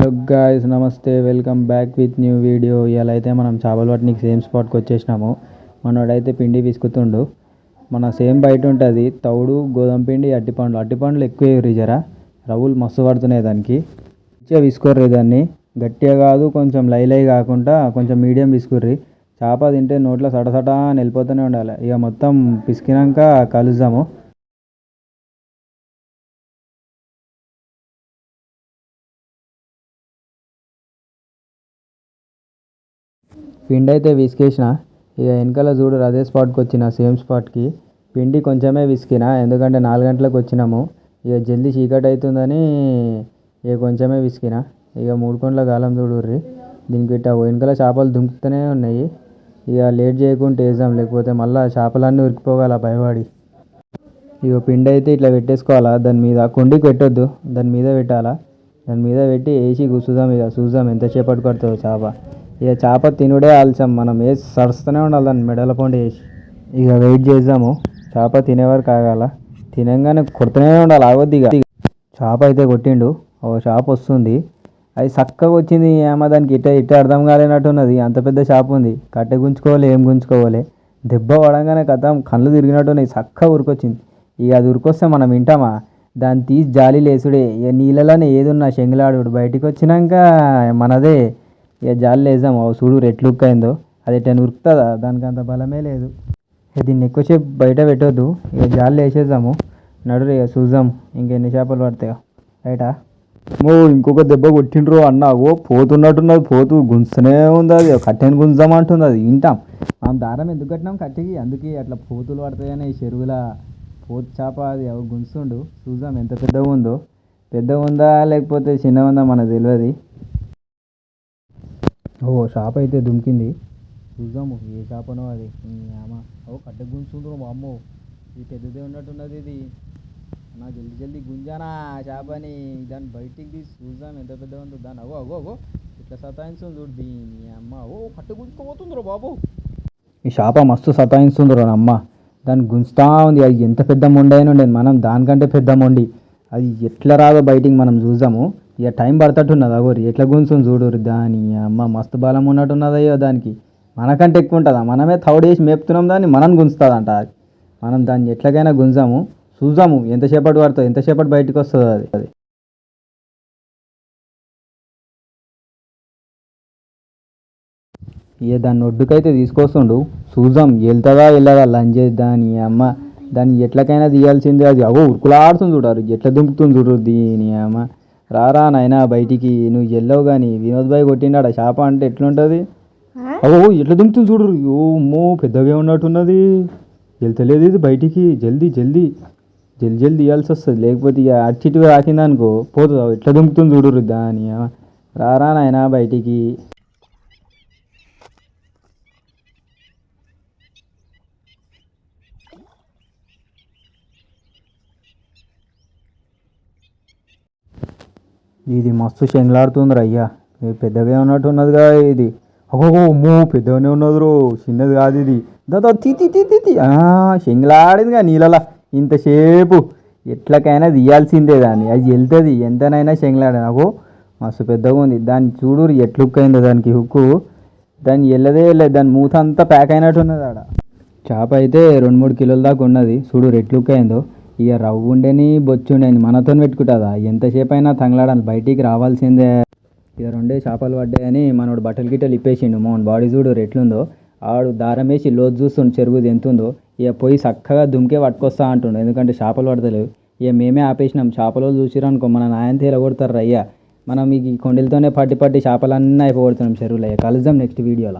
Hello guys, నమస్తే. Welcome back with new video. ఇలా అయితే మనం చేపలు పట్టడానికి సేమ్ స్పాట్కి వచ్చేసినాము. మనోడైతే పిండి విసుకుతుండు. మన సేమ్ బయట ఉంటుంది తౌడు, గోధుమ పిండి, అట్టిపండ్లు ఎక్కువ రిజరా రవ్వులు మస్తు పడుతున్నాయి. దానికి మంచిగా విసుకోర్రి. దాన్ని గట్టిగా కాదు, కొంచెం లై కాకుండా కొంచెం మీడియం విసుకుర్రి. చేప తింటే నోట్లో సటసట అని వెళ్ళిపోతూనే ఉండాలి. ఇక మొత్తం పిసికినాక కలుద్దాము. పిండి అయితే విసికేసిన. ఇక వెనకాల చూడు అదే స్పాట్కి వచ్చిన, సేమ్ స్పాట్కి. పిండి కొంచెమే విసికిన, ఎందుకంటే 4 గంటలకు వచ్చినాము. ఇక జల్దీ చీకటి అవుతుందని ఇక కొంచెమే విసికిన. ఇక 3 కొండల గాలం చూడుర్రి. దీనికి ఇట్ట వెనకాల చేపలు దుంకుతూనే ఉన్నాయి. ఇక లేట్ చేయకుండా వేద్దాం, లేకపోతే మళ్ళీ చేపలన్నీ ఉరికిపోగల భయపడి. ఇక పిండి అయితే ఇట్లా పెట్టేసుకోవాలా. దాని మీద కొండికి పెట్టొద్దు, దాని మీద పెట్టాలా. దాని మీద పెట్టి వేసి కూర్చుదాం. ఇక చూద్దాం ఎంతసేపటి పడుతుందో చేప. ఇక చేప తినుడే ఆలస్యం, మనం వేసి సరుస్తూనే ఉండాలి దాన్ని మెడల పండి వేసి. ఇక వెయిట్ చేద్దాము. చేప తినేవారు ఆగాల. తినంగానే కొడుతూనే ఉండాలి, ఆగొద్ది. ఇక చేప అయితే కొట్టిండు. ఓ చేప వస్తుంది, అది చక్కగా వచ్చింది. ఏమో దానికి ఇట్ట అర్థం కాలేనట్టున్నది. అంత పెద్ద చేప ఉంది. కట్టె గుంజుకోవాలి, ఏం గుంజుకోవాలి. దెబ్బ పడంగానే కథం కళ్ళు తిరిగినట్టున్నాయి. చక్కగా ఉరికొచ్చింది. ఇక అది ఉరికొస్తే మనం వింటామా? దాన్ని తీసి జాలి లేసుడే. ఇక నీళ్ళలోనే ఏదున్నా శంగులాడు బయటికి వచ్చినాక మనదే. ఇక జాలి వేసాము. చూడు రెట్లుక్ అయిందో. అది ఎట్టని ఉరుకుతుందా? దానికి అంత బలమే లేదు. ఇక దీన్ని ఎక్కువసేపు బయట పెట్టొద్దు. ఇక జాలి వేసేద్దాము. నడురు ఇక చూద్దాం ఇంకెన్ని చేపలు పడతాయో. రైటా? ఇంకొక దెబ్బ కొట్టిండ్రు అన్నాగో. పోతున్నట్టున్నది, పోతూ గుంజుతూనే ఉంది. అది కట్టెని గుంజామంటుంది. అది వింటాం. మనం దారం ఎందుకు కట్టినాం కట్టెకి? అందుకే అట్లా పోతులు పడతాయని ఈ చెరువుల పోతు చేప అది గుంజుతుండు. చూద్దాం ఎంత పెద్దగా ఉందో. పెద్దగా ఉందా లేకపోతే చిన్నగా ఉందా మనకు తెలియదు. చేప అయితే దుమికింది. చూద్దాము ఏ చేపనో అది. కట్టె గుంజుతుండ్రు అమ్మో. ఇది పెద్దదే ఉన్నట్టున్నది. ఇది నా జల్దీ గుంజానా చేపని. దాన్ని బయటికి తీసి చూద్దాం ఎంత పెద్దగా ఉందో. దాన్ని అగో ఇట్లా సతాయిస్తుంది చూడు దీని అమ్మ. కట్టె గుంజుకోబోతుందిరో బాబు. ఈ చేప మస్తు సతాయిస్తుందిరో అమ్మ. దాన్ని గుంజుతా ఉంది. అది ఎంత పెద్ద మొండి అయినా ఉండేది, మనం దానికంటే పెద్ద మొండి. అది ఎట్లా రాదో బయటికి మనం చూద్దాము. ఇక టైం పడుతున్నది. అగోరి ఎట్లా గుంజుతుంది చూడరు. దాని అమ్మ మస్తు బలం ఉన్నట్టున్నది. అయ్యో దానికి మనకంటే ఎక్కువ ఉంటుందా? మనమే తౌడేసి మేపుతున్నాం దాన్ని, మనం గుంజుతుందంట. మనం దాన్ని ఎట్లాగైనా గుంజాము. చూద్దాము ఎంతసేపటి పడుతుందో, ఎంతసేపటి బయటకు వస్తుందో అది. ఇక దాన్ని ఒడ్డుకైతే తీసుకొస్తుండు. చూద్దాం వెళ్తుందా వెళ్ళదా. లంచ్ దాని అమ్మ. దాన్ని ఎట్లకైనా తీయాల్సిందే. అది ఉరుకులాడుతుంది చూడారు. ఎట్లా దుంకుతుంది చూడు దీని అమ్మ. రారా నాయనా బయటికి, నువ్వు వెళ్ళవు కానీ. వినోద్ భాయ్ కొట్టిండాడ చేప అంటే ఎట్లుంటుంది. ఎట్లా దుంకుతుంది చూడు. అమ్మో పెద్దగా ఉన్నట్టున్నది. వెళ్తలేదు ఇది బయటికి. జల్దీ తీయాల్సి వస్తుంది, లేకపోతే ఇక అచ్చిటిగా తాకిందనుకో పోతుంది. ఎట్లా దుంకుతుంది చూడు దాని. రారా నాయనా బయటికి. ఇది మస్తు శంగులాడుతుంది అయ్యా. పెద్దగా ఉన్నట్టున్నదిగా ఇది. అమ్మో పెద్దగానే ఉన్నది రో, చిన్నది కాదు ఇది. దాదా తీ శంగులాడిందిగా నీళ్ళలా ఇంతసేపు. ఎట్లకైనా తీయాల్సిందే దాన్ని. అది వెళ్తుంది ఎంతనైనా శంగులాడేది. మస్తు పెద్దగా ఉంది. దాన్ని చూడు ఎట్లుక్ అయిందో దానికి హుక్కు. దాన్ని వెళ్ళలేదు. దాని మూత అంతా ప్యాక్ అయినట్టున్నది ఆడ. చేప అయితే 2-3 కిలోల దాకా ఉన్నది. చూడు రెట్లుక్ అయిందో. ఇక రవ్వు ఉండేని బొచ్చు ఉండేని మనతో పెట్టుకుంటుందా? ఎంతసేపు అయినా తంగలాడాలి, బయటికి రావాల్సిందే. ఇక 2 చేపలు పడ్డాయని మనోడు బట్టలు గిట్టలు ఇప్పేసిండు. మోహన్ బాడీ చూడు ఎట్లుందో. ఆడు దారం వేసి లోతు చూస్తుండు చెరువుది ఎంతుందో. ఇక పోయి చక్కగా దుమ్కే పట్టుకొస్తా అంటుండు, ఎందుకంటే చేపలు పడతలేవు. ఇక మేమే ఆపేసినాం. చేపలు చూసిరనుకో మన నాయంత ఇలా కొడతారు అయ్యా. మనం ఈ కొండలతోనే పట్టి చేపలన్నీ అయిపోగొడుతున్నాం చెరువులో. కలుద్దాం నెక్స్ట్ వీడియోలో.